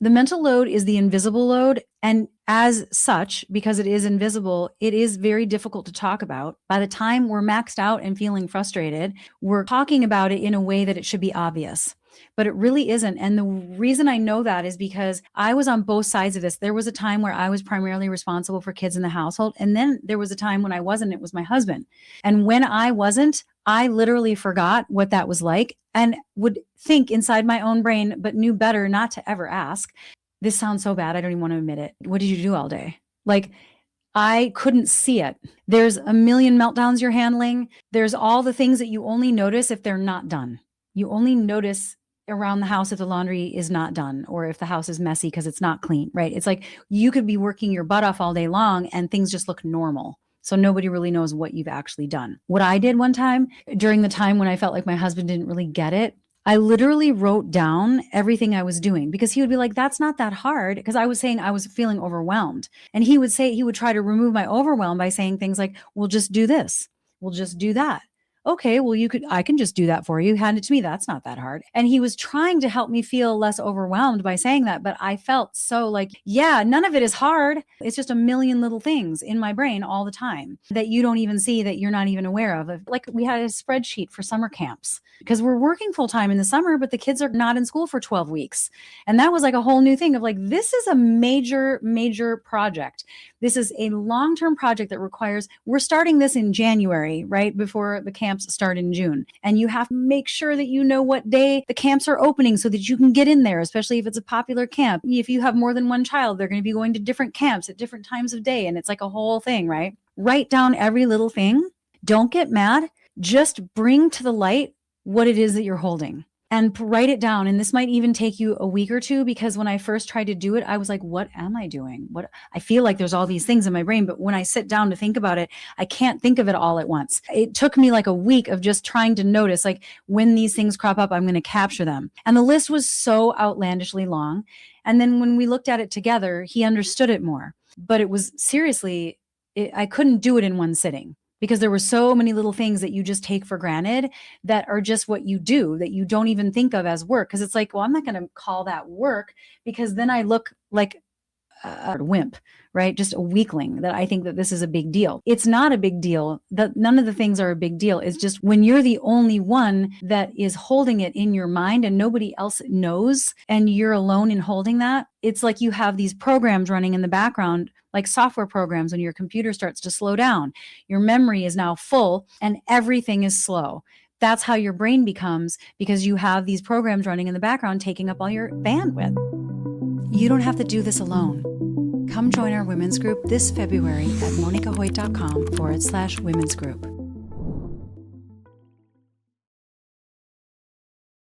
The mental load is the invisible load. And as such, because it is invisible, it is very difficult to talk about. By the time we're maxed out and feeling frustrated, we're talking about it in a way that it should be obvious. But it really isn't. And the reason I know that is because I was on both sides of this. There was a time where I was primarily responsible for kids in the household. And then there was a time when I wasn't. It was my husband. And when I wasn't, I literally forgot what that was like and would think inside my own brain, but knew better not to ever ask. This sounds so bad. I don't even want to admit it. What did you do all day? Like, I couldn't see it. There's a million meltdowns you're handling. There's all the things that you only notice if they're not done. You only notice around the house if the laundry is not done or if the house is messy because it's not clean, right? It's like you could be working your butt off all day long and things just look normal. So nobody really knows what you've actually done. What I did one time during the time when I felt like my husband didn't really get it, I literally wrote down everything I was doing because he would be like, that's not that hard. Because I was saying I was feeling overwhelmed. And he would try to remove my overwhelm by saying things like, we'll just do this. We'll just do that. Okay, well, I can just do that for you. Hand it to me. That's not that hard. And he was trying to help me feel less overwhelmed by saying that. But I felt so like, yeah, none of it is hard. It's just a million little things in my brain all the time that you don't even see, that you're not even aware of. Like we had a spreadsheet for summer camps because we're working full time in the summer, but the kids are not in school for 12 weeks. And that was like a whole new thing of like, this is a major, major project. This is a long-term project that requires, we're starting this in January, right before the camps start in June. And you have to make sure that you know what day the camps are opening so that you can get in there, especially if it's a popular camp. If you have more than one child, they're going to be going to different camps at different times of day. And it's like a whole thing, right? Write down every little thing. Don't get mad. Just bring to the light what it is that you're holding. And write it down. And this might even take you a week or two, because when I first tried to do it, I was like, what am I doing? I feel like there's all these things in my brain, but when I sit down to think about it, I can't think of it all at once. It took me like a week of just trying to notice, like, when these things crop up, I'm going to capture them. And the list was so outlandishly long. And then when we looked at it together, he understood it more. But it was seriously, I couldn't do it in one sitting, because there were so many little things that you just take for granted that are just what you do, that you don't even think of as work. Because it's like, well, I'm not going to call that work, because then I look like a wimp, right? Just a weakling, that I think that this is a big deal. It's not a big deal. None of the things are a big deal. It's just when you're the only one that is holding it in your mind and nobody else knows, and you're alone in holding that, it's like you have these programs running in the background, like software programs. When your computer starts to slow down, your memory is now full and everything is slow. That's how your brain becomes, because you have these programs running in the background taking up all your bandwidth. You don't have to do this alone. Come join our women's group this February at monicahoyt.com/women's group.